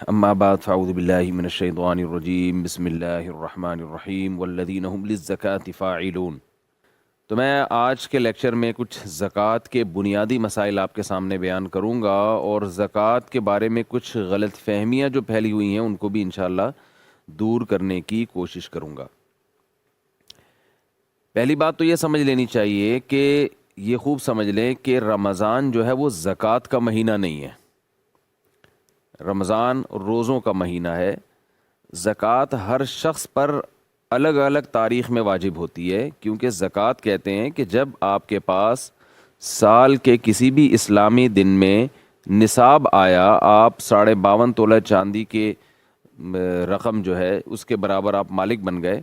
اما بعد فاعوذ باللہ من الشیطان الرجیم بسم اللہ الرحمن الرحیم والذین هم للزکاة فاعلون۔ تو میں آج کے لیکچر میں کچھ زکوٰۃ کے بنیادی مسائل آپ کے سامنے بیان کروں گا اور زکوٰۃ کے بارے میں کچھ غلط فہمیاں جو پھیلی ہوئی ہیں ان کو بھی انشاءاللہ دور کرنے کی کوشش کروں گا۔ پہلی بات تو یہ سمجھ لینی چاہیے کہ یہ خوب سمجھ لیں کہ رمضان جو ہے وہ زکوٰۃ کا مہینہ نہیں ہے۔ رمضان روزوں کا مہینہ ہے۔ زکوٰۃ ہر شخص پر الگ الگ تاریخ میں واجب ہوتی ہے، کیونکہ زکوٰۃ کہتے ہیں کہ جب آپ کے پاس سال کے کسی بھی اسلامی دن میں نصاب آیا، آپ 52.5 تولہ چاندی کے رقم جو ہے اس کے برابر آپ مالک بن گئے،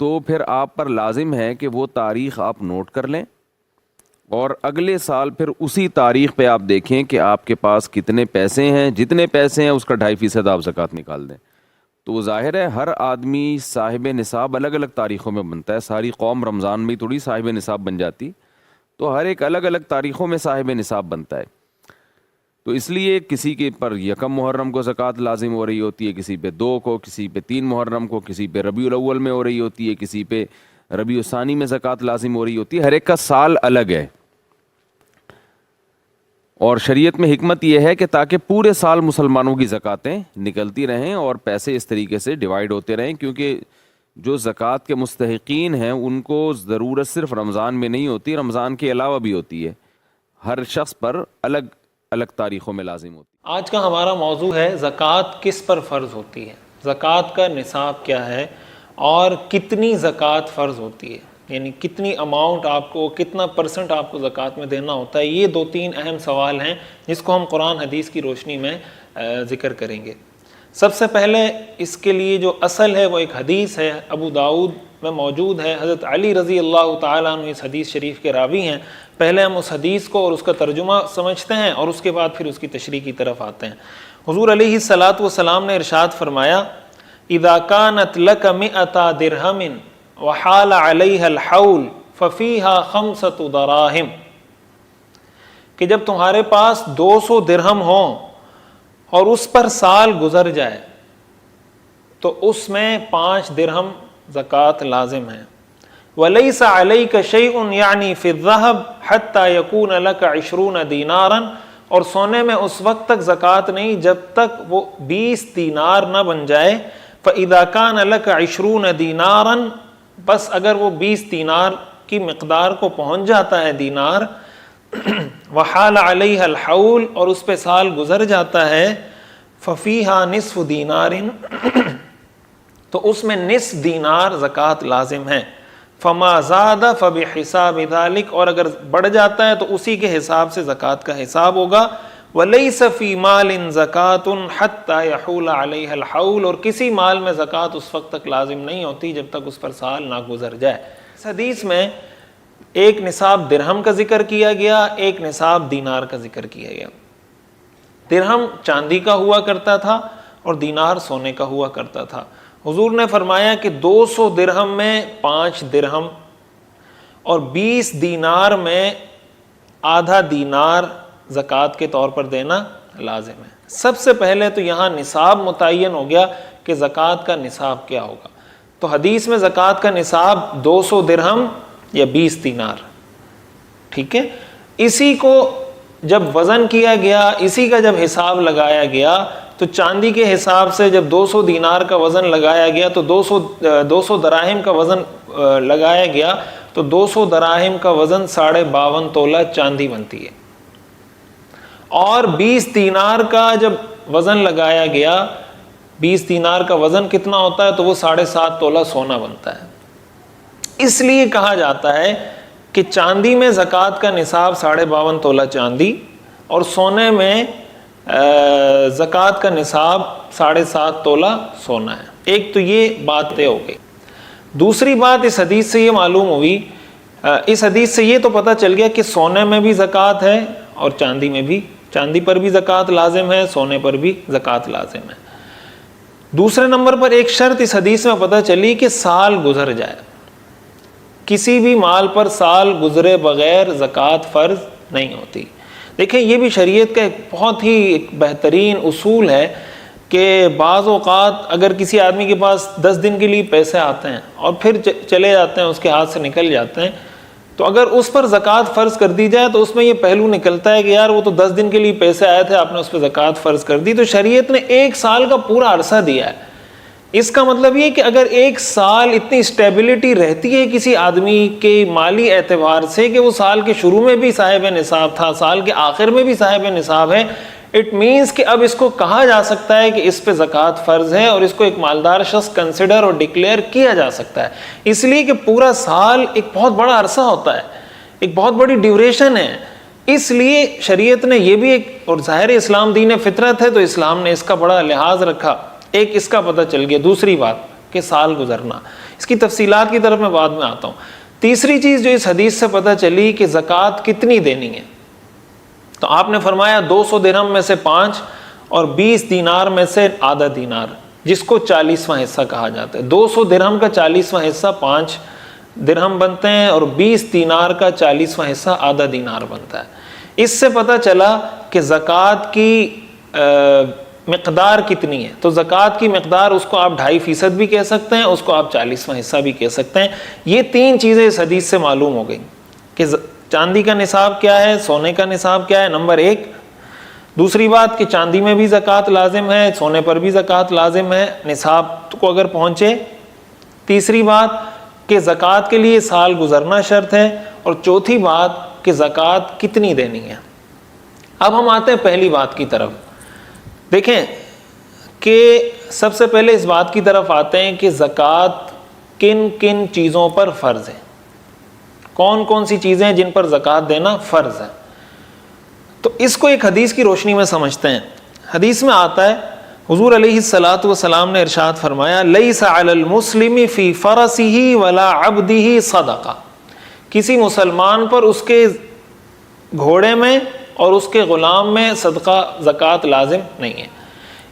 تو پھر آپ پر لازم ہے کہ وہ تاریخ آپ نوٹ کر لیں اور اگلے سال پھر اسی تاریخ پہ آپ دیکھیں کہ آپ کے پاس کتنے پیسے ہیں، جتنے پیسے ہیں اس کا 2.5% آپ زکوٰۃ نکال دیں۔ تو وہ ظاہر ہے ہر آدمی صاحب نصاب الگ الگ تاریخوں میں بنتا ہے، ساری قوم رمضان میں تھوڑی صاحب نصاب بن جاتی، تو ہر ایک الگ الگ تاریخوں میں صاحب نصاب بنتا ہے۔ تو اس لیے کسی کے پر 1 محرم کو زکوٰۃ لازم ہو رہی ہوتی ہے، کسی پہ 2 کو، کسی پہ 3 محرم کو، کسی پہ ربیع الاول میں ہو رہی ہوتی ہے، کسی پہ ربیع الثانی میں زکوٰۃ لازم ہو رہی ہوتی ہے۔ ہر ایک کا سال الگ ہے، اور شریعت میں حکمت یہ ہے کہ تاکہ پورے سال مسلمانوں کی زکوٰۃیں نکلتی رہیں اور پیسے اس طریقے سے ڈیوائیڈ ہوتے رہیں، کیونکہ جو زکوٰۃ کے مستحقین ہیں ان کو ضرورت صرف رمضان میں نہیں ہوتی، رمضان کے علاوہ بھی ہوتی ہے، ہر شخص پر الگ الگ تاریخوں میں لازم ہوتی ہے۔ آج کا ہمارا موضوع ہے زکوٰۃ کس پر فرض ہوتی ہے، زکوٰۃ کا نصاب کیا ہے اور کتنی زکوٰۃ فرض ہوتی ہے، یعنی کتنی اماؤنٹ آپ کو، کتنا پرسنٹ آپ کو زکوٰۃ میں دینا ہوتا ہے۔ یہ 2-3 اہم سوال ہیں جس کو ہم قرآن حدیث کی روشنی میں ذکر کریں گے۔ سب سے پہلے اس کے لیے جو اصل ہے وہ ایک حدیث ہے، ابو داؤد میں موجود ہے، حضرت علی رضی اللہ تعالیٰ عنہ اس حدیث شریف کے راوی ہیں۔ پہلے ہم اس حدیث کو اور اس کا ترجمہ سمجھتے ہیں اور اس کے بعد پھر اس کی تشریح کی طرف آتے ہیں۔ حضور علیہ الصلاۃ والسلام نے ارشاد فرمایا، اذا كانت لك 100 درہم وحال علیہ الحول ففیہا 5 دراہم، کہ جب تمہارے پاس 200 درہم ہوں اور اس پر سال گزر جائے تو اس میں 5 درہم زکوٰۃ لازم ہے۔ وَلَيْسَ عَلَيْكَ شَيْءٌ یعنی فِي الذَّهَبِ حَتَّى يَكُونَ لَكَ 20 دیناراً، اور سونے میں اس وقت تک زکوٰۃ نہیں جب تک وہ 20 دینار نہ بن جائے۔ فَإِذَا كَانَ لَكَ 20 دیناراً، بس اگر وہ 20 دینار کی مقدار کو پہنچ جاتا ہے دینار، وحال علیہ الحول، اور اس پہ سال گزر جاتا ہے، ففیہا نصف دینار، تو اس میں نصف دینار زکوٰۃ لازم ہے۔ فما زاد فبحساب ذلک، اور اگر بڑھ جاتا ہے تو اسی کے حساب سے زکوٰۃ کا حساب ہوگا۔ ولیس فی مال زکوٰۃ حتی یحول علیہ الحول، اور کسی مال میں زکوٰۃ اس وقت تک لازم نہیں ہوتی جب تک اس پر سال نہ گزر جائے۔ اس حدیث میں ایک نصاب درہم کا ذکر کیا گیا، ایک نصاب دینار کا ذکر کیا گیا۔ درہم چاندی کا ہوا کرتا تھا اور دینار سونے کا ہوا کرتا تھا۔ حضور نے فرمایا کہ 200 درہم میں 5 درہم اور 20 دینار میں آدھا دینار زکوٰۃ کے طور پر دینا لازم ہے۔ سب سے پہلے تو یہاں نصاب متعین ہو گیا کہ زکوٰۃ کا نصاب کیا ہوگا۔ تو حدیث میں زکوٰۃ کا نصاب 200 درہم یا 20 دینار، ٹھیک ہے۔ اسی کو جب وزن کیا گیا، اسی کا جب حساب لگایا گیا، تو چاندی کے حساب سے جب 200 دینار کا وزن لگایا گیا تو 200 دراہم کا وزن لگایا گیا، تو 200 دراہم کا وزن 52.5 تولہ چاندی بنتی ہے۔ اور 20 دینار کا جب وزن لگایا گیا، 20 دینار کا وزن کتنا ہوتا ہے، تو وہ 7.5 تولہ سونا بنتا ہے۔ اس لیے کہا جاتا ہے کہ چاندی میں زکوٰۃ کا نصاب 52.5 تولہ چاندی، اور سونے میں زکوٰۃ کا نصاب 7.5 تولہ سونا ہے۔ ایک تو یہ بات طے ہو گئی۔ دوسری بات اس حدیث سے یہ معلوم ہوئی، اس حدیث سے یہ تو پتہ چل گیا کہ سونے میں بھی زکوٰۃ ہے اور چاندی میں بھی، چاندی پر بھی زکوٰۃ لازم ہے، سونے پر بھی زکوٰۃ لازم ہے۔ دوسرے نمبر پر ایک شرط اس حدیث میں پتہ چلی کہ سال گزر جائے، کسی بھی مال پر سال گزرے بغیر زکوٰۃ فرض نہیں ہوتی۔ دیکھیں یہ بھی شریعت کا ایک بہت ہی ایک بہترین اصول ہے کہ بعض اوقات اگر کسی آدمی کے پاس 10 دن کے لیے پیسے آتے ہیں اور پھر چلے جاتے ہیں، اس کے ہاتھ سے نکل جاتے ہیں، تو اگر اس پر زکوٰۃ فرض کر دی جائے تو اس میں یہ پہلو نکلتا ہے کہ یار وہ تو 10 دن کے لیے پیسے آئے تھے، آپ نے اس پہ زکوٰۃ فرض کر دی، تو شریعت نے 1 سال کا پورا عرصہ دیا ہے۔ اس کا مطلب یہ کہ اگر 1 سال اتنی اسٹیبلٹی رہتی ہے کسی آدمی کے مالی اعتبار سے کہ وہ سال کے شروع میں بھی صاحب نصاب تھا، سال کے آخر میں بھی صاحب نصاب ہے، اٹ مینس کہ اب اس کو کہا جا سکتا ہے کہ اس پہ زکوٰۃ فرض ہے اور اس کو ایک مالدار شخص کنسیڈر اور ڈکلیئر کیا جا سکتا ہے، اس لیے کہ پورا سال ایک بہت بڑا عرصہ ہوتا ہے، ایک بہت بڑی ڈیوریشن ہے۔ اس لیے شریعت نے یہ بھی ایک، اور ظاہر اسلام دین فطرت ہے تو اسلام نے اس کا بڑا لحاظ رکھا۔ ایک اس کا پتہ چل گیا۔ دوسری بات کہ سال گزرنا، اس کی تفصیلات کی طرف میں بعد میں آتا ہوں۔ تیسری چیز جو اس حدیث سے پتہ چلی کہ زکوٰۃ کتنی دینی ہے، تو آپ نے فرمایا 200 درہم میں سے 5 اور 20 دینار میں سے آدھا دینار، جس کو 40واں حصہ کہا جاتا ہے۔ 200 درہم کا 40واں حصہ 5 درہم بنتے ہیں اور 20 دینار کا 40واں حصہ آدھا دینار بنتا ہے۔ اس سے پتہ چلا کہ زکوٰۃ کی مقدار کتنی ہے۔ تو زکوٰۃ کی مقدار، اس کو آپ 2.5% بھی کہہ سکتے ہیں، اس کو آپ 40واں حصہ بھی کہہ سکتے ہیں۔ یہ 3 چیزیں اس حدیث سے معلوم ہو گئی کہ چاندی کا نصاب کیا ہے، سونے کا نصاب کیا ہے، نمبر 1۔ دوسری بات کہ چاندی میں بھی زکوٰۃ لازم ہے، سونے پر بھی زکوٰۃ لازم ہے نصاب کو اگر پہنچے۔ تیسری بات کہ زکوٰۃ کے لیے سال گزرنا شرط ہے، اور چوتھی بات کہ زکوٰۃ کتنی دینی ہے۔ اب ہم آتے ہیں پہلی بات کی طرف۔ دیکھیں کہ سب سے پہلے اس بات کی طرف آتے ہیں کہ زکوٰۃ کن کن چیزوں پر فرض ہے، کون کون سی چیزیں ہیں جن پر زکوٰۃ دینا فرض ہے۔ تو اس کو ایک حدیث کی روشنی میں سمجھتے ہیں۔ حدیث میں آتا ہے، حضور علیہ الصلاۃ والسلام نے ارشاد فرمایا، لیس علی المسلم فی فرسہ ولا عبدہ صدقہ، کسی مسلمان پر اس کے گھوڑے میں اور اس کے غلام میں صدقہ زکوٰۃ لازم نہیں ہے۔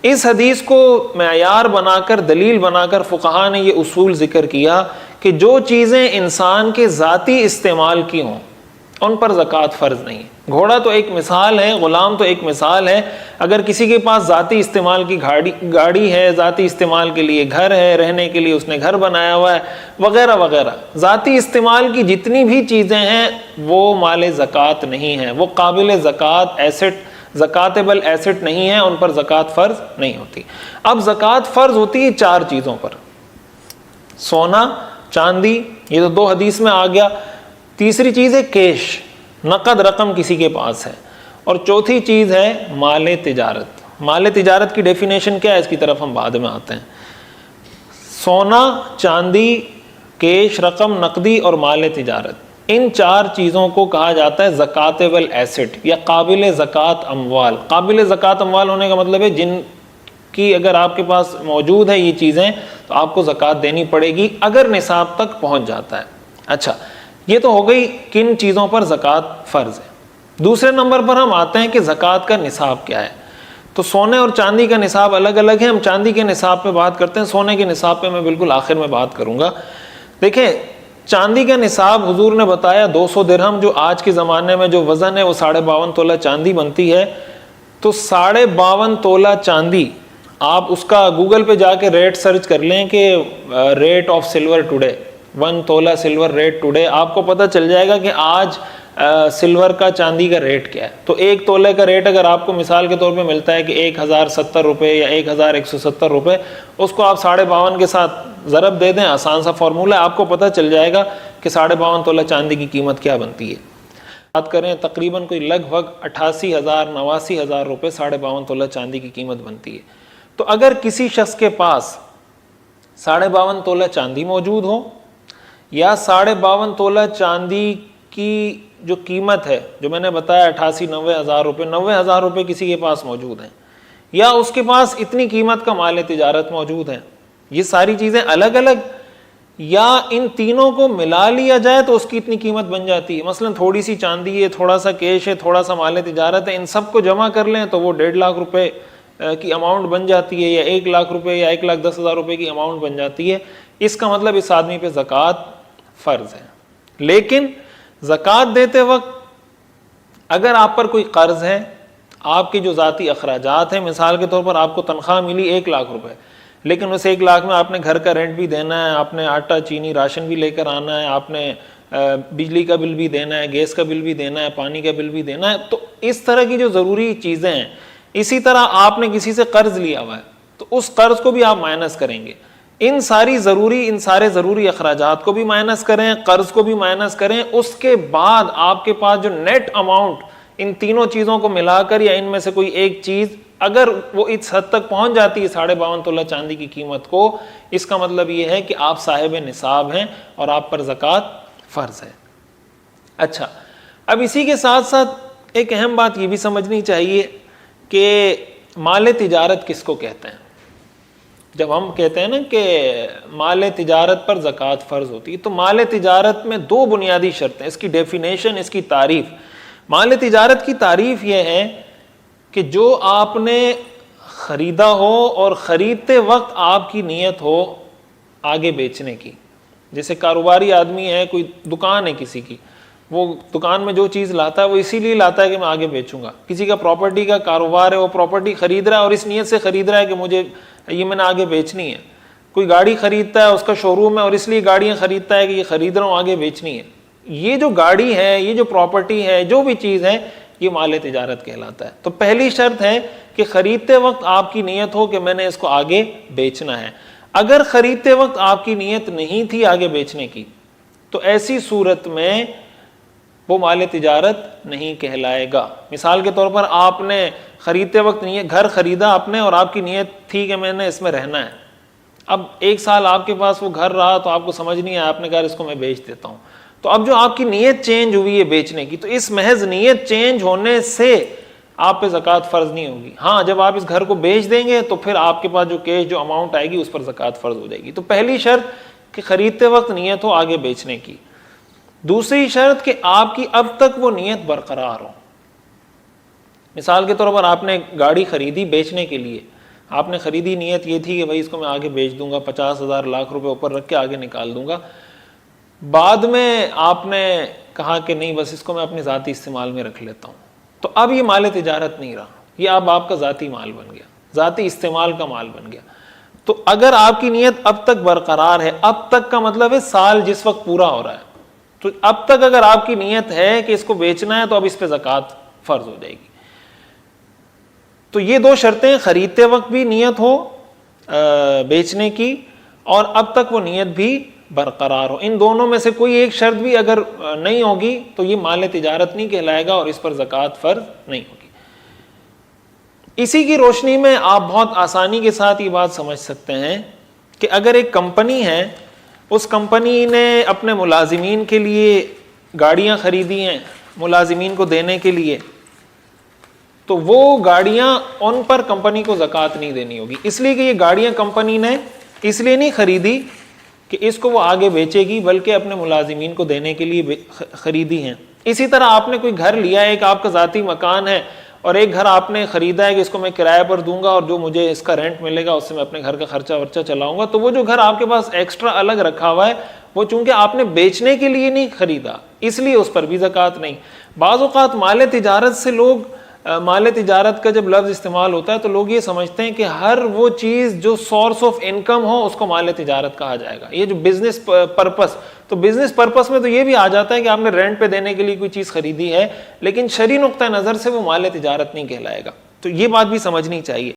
اس حدیث کو معیار بنا کر، دلیل بنا کر فقہا نے یہ اصول ذکر کیا کہ جو چیزیں انسان کے ذاتی استعمال کی ہوں ان پر زکوٰۃ فرض نہیں ہے۔ گھوڑا تو ایک مثال ہے، غلام تو ایک مثال ہے۔ اگر کسی کے پاس ذاتی استعمال کی گاڑی ہے، ذاتی استعمال کے لیے گھر ہے، رہنے کے لیے اس نے گھر بنایا ہوا ہے، وغیرہ وغیرہ، ذاتی استعمال کی جتنی بھی چیزیں ہیں وہ مال زکوٰۃ نہیں ہیں، وہ قابل زکوٰۃ ایسٹ، زکاتیبل ایسٹ نہیں ہے، ان پر زکوٰۃ فرض نہیں ہوتی۔ اب زکوٰۃ فرض ہوتی ہے 4 چیزوں پر، سونا، چاندی، یہ تو 2 حدیث میں آ گیا۔ تیسری چیز ہے کیش، نقد رقم کسی کے پاس ہے، اور چوتھی چیز ہے مال تجارت۔ مال تجارت کی ڈیفینیشن کیا ہے، اس کی طرف ہم بعد میں آتے ہیں۔ سونا، چاندی، کیش رقم، نقدی اور مال تجارت، ان 4 چیزوں کو کہا جاتا ہے زکاتیبل ایسٹ یا قابل زکوٰۃ اموال۔ قابل زکوٰۃ اموال ہونے کا مطلب ہے جن کی اگر آپ کے پاس موجود ہے یہ چیزیں تو آپ کو زکوٰۃ دینی پڑے گی اگر نصاب تک پہنچ جاتا ہے۔ اچھا، یہ تو ہو گئی کن چیزوں پر زکوٰۃ فرض ہے۔ دوسرے نمبر پر ہم آتے ہیں کہ زکوٰۃ کا نصاب کیا ہے۔ تو سونے اور چاندی کا نصاب الگ الگ ہے، ہم چاندی کے نصاب پہ بات کرتے ہیں، سونے کے نصاب پہ میں بالکل آخر میں بات کروں گا۔ دیکھیں چاندی کا نصاب حضور نے بتایا 200 درہم، جو آج کے زمانے میں جو وزن ہے وہ 52.5 تولہ چاندی بنتی ہے۔ تو 52.5 تولہ چاندی، آپ اس کا گوگل پہ جا کے ریٹ سرچ کر لیں کہ rate of silver today, 1 tola silver rate today, آپ کو پتہ چل جائے گا کہ آج سلور کا چاندی کا ریٹ کیا ہے۔ تو 1 تولے کا ریٹ اگر آپ کو مثال کے طور پہ ملتا ہے کہ 1070 روپے یا 1170 روپے، اس کو آپ 52.5 کے ساتھ ضرب دے دیں، آسان سا فارمولہ ہے، آپ کو پتہ چل جائے گا کہ 52.5 تولہ چاندی کی قیمت کیا بنتی ہے۔ بات کریں تقریباً کوئی لگ بھگ 88,000 89,000 روپے 52.5 تولہ چاندی کی قیمت بنتی ہے۔ تو اگر کسی شخص کے پاس 52.5 تولہ چاندی موجود ہو یا 52.5 تولہ چاندی کی جو قیمت ہے جو میں نے بتایا 88-90,000 روپے، 90,000 روپے کسی کے پاس موجود ہیں، یا اس کے پاس اتنی قیمت کا مال تجارت موجود ہے، یہ ساری چیزیں الگ الگ یا ان تینوں کو ملا لیا جائے تو اس کی اتنی قیمت بن جاتی ہے۔ مثلا تھوڑی سی چاندی ہے، تھوڑا سا کیش ہے، تھوڑا سا مال تجارت ہے، ان سب کو جمع کر لیں تو وہ 1.5 لاکھ روپے کی اماؤنٹ بن جاتی ہے، یا 1 لاکھ روپے یا 1,10,000 روپے کی اماؤنٹ بن جاتی ہے۔ اس کا مطلب اس آدمی پہ زکوٰۃ فرض ہے۔ لیکن زکوٰۃ دیتے وقت اگر آپ پر کوئی قرض ہے، آپ کے جو ذاتی اخراجات ہیں، مثال کے طور پر آپ کو تنخواہ ملی 1 لاکھ روپے، لیکن اس 1 لاکھ میں آپ نے گھر کا رینٹ بھی دینا ہے، آپ نے آٹا چینی راشن بھی لے کر آنا ہے، آپ نے بجلی کا بل بھی دینا ہے، گیس کا بل بھی دینا ہے، پانی کا بل بھی دینا ہے. تو اس طرح کی جو ضروری چیزیں ہیں. اسی طرح آپ نے کسی سے قرض لیا ہوا ہے تو اس قرض کو بھی آپ مائنس کریں گے. ان سارے ضروری اخراجات کو بھی مائنس کریں، قرض کو بھی مائنس کریں. اس کے بعد آپ کے پاس جو نیٹ اماؤنٹ ان تینوں چیزوں کو ملا کر یا ان میں سے کوئی ایک چیز اگر وہ اس حد تک پہنچ جاتی ہے 52.5 تولہ چاندی کی قیمت کو، اس کا مطلب یہ ہے کہ آپ صاحب نصاب ہیں اور آپ پر زکوٰۃ فرض ہے. اچھا، اب اسی کے ساتھ ساتھ ایک اہم بات یہ بھی سمجھنی چاہیے کہ مال تجارت کس کو کہتے ہیں. جب ہم کہتے ہیں نا کہ مال تجارت پر زکوٰۃ فرض ہوتی ہے، تو مال تجارت میں 2 بنیادی شرطیں، اس کی ڈیفینیشن، اس کی تعریف. مال تجارت کی تعریف یہ ہے کہ جو آپ نے خریدا ہو اور خریدتے وقت آپ کی نیت ہو آگے بیچنے کی. جیسے کاروباری آدمی ہے، کوئی دکان ہے کسی کی، وہ دکان میں جو چیز لاتا ہے وہ اسی لیے لاتا ہے کہ میں آگے بیچوں گا. کسی کا پراپرٹی کا کاروبار ہے، وہ پراپرٹی خرید رہا ہے اور اس نیت سے خرید رہا ہے کہ مجھے یہ میں نے آگے بیچنی ہے. کوئی گاڑی خریدتا ہے، اس کا شو روم ہے اور اس لیے گاڑیاں خریدتا ہے کہ یہ خرید رہا ہوں آگے بیچنی ہے. یہ جو گاڑی ہے، یہ جو پراپرٹی ہے، جو بھی چیز ہے، یہ مال تجارت کہلاتا ہے. تو پہلی شرط ہے کہ خریدتے وقت آپ کی نیت ہو کہ میں نے اس کو آگے بیچنا ہے. اگر خریدتے وقت آپ کی نیت نہیں تھی آگے بیچنے کی تو ایسی صورت میں وہ مال تجارت نہیں کہلائے گا. مثال کے طور پر آپ نے خریدتے وقت گھر خریدا آپ نے اور آپ کی نیت تھی کہ میں نے اس میں رہنا ہے. اب 1 سال آپ کے پاس وہ گھر رہا تو آپ کو سمجھ نہیں آیا، آپ نے کہا اس کو میں بیچ دیتا ہوں. تو اب جو آپ کی نیت چینج ہوئی ہے بیچنے کی، تو اس محض نیت چینج ہونے سے آپ پہ زکوٰۃ فرض نہیں ہوگی. ہاں، جب آپ اس گھر کو بیچ دیں گے تو پھر آپ کے پاس جو کیش جو اماؤنٹ آئے گی اس پر زکوٰۃ فرض ہو جائے گی. تو پہلی شرط کہ خریدتے وقت نیت ہو آگے بیچنے کی. دوسری شرط کہ آپ کی اب تک وہ نیت برقرار ہو. مثال کے طور پر آپ نے گاڑی خریدی بیچنے کے لیے، آپ نے خریدی، نیت یہ تھی کہ بھائی اس کو میں آگے بیچ دوں گا، 50,000 لاکھ روپے اوپر رکھ کے آگے نکال دوں گا. بعد میں آپ نے کہا کہ نہیں، بس اس کو میں اپنے ذاتی استعمال میں رکھ لیتا ہوں. تو اب یہ مال تجارت نہیں رہا، یہ اب آپ کا ذاتی مال بن گیا، ذاتی استعمال کا مال بن گیا. تو اگر آپ کی نیت اب تک برقرار ہے، اب تک کا مطلب ہے سال جس وقت پورا ہو رہا ہے، تو اب تک اگر آپ کی نیت ہے کہ اس کو بیچنا ہے تو اب اس پہ زکوٰۃ فرض ہو جائے گی. تو یہ 2 شرطیں، خریدتے وقت بھی نیت ہو بیچنے کی اور اب تک وہ نیت بھی برقرار ہو. ان دونوں میں سے کوئی ایک شرط بھی اگر نہیں ہوگی تو یہ مال تجارت نہیں کہلائے گا اور اس پر زکوٰۃ فرض نہیں ہوگی. اسی کی روشنی میں آپ بہت آسانی کے ساتھ یہ بات سمجھ سکتے ہیں کہ اگر ایک کمپنی ہے، اس کمپنی نے اپنے ملازمین کے لیے گاڑیاں خریدی ہیں ملازمین کو دینے کے لیے، تو وہ گاڑیاں ان پر کمپنی کو زکوٰۃ نہیں دینی ہوگی. اس لیے کہ یہ گاڑیاں کمپنی نے اس لیے نہیں خریدی کہ اس کو وہ آگے بیچے گی، بلکہ اپنے ملازمین کو دینے کے لیے خریدی ہیں. اسی طرح آپ نے کوئی گھر لیا ہے، ایک آپ کا ذاتی مکان ہے اور ایک گھر آپ نے خریدا ہے کہ اس کو میں کرائے پر دوں گا اور جو مجھے اس کا رینٹ ملے گا اس سے میں اپنے گھر کا خرچہ ورچہ چلاؤں گا. تو وہ جو گھر آپ کے پاس ایکسٹرا الگ رکھا ہوا ہے، وہ چونکہ آپ نے بیچنے کے لیے نہیں خریدا، اس لیے اس پر بھی زکوٰۃ نہیں. بعض اوقات مال تجارت سے لوگ، مال تجارت کا جب لفظ استعمال ہوتا ہے تو لوگ یہ سمجھتے ہیں کہ ہر وہ چیز جو سورس آف انکم ہو اس کو مال تجارت کہا جائے گا. یہ جو بزنس پرپس، تو بزنس پرپس میں تو یہ بھی آ جاتا ہے کہ آپ نے رینٹ پہ دینے کے لیے کوئی چیز خریدی ہے، لیکن شرعی نقطہ نظر سے وہ مال تجارت نہیں کہلائے گا. تو یہ بات بھی سمجھنی چاہیے.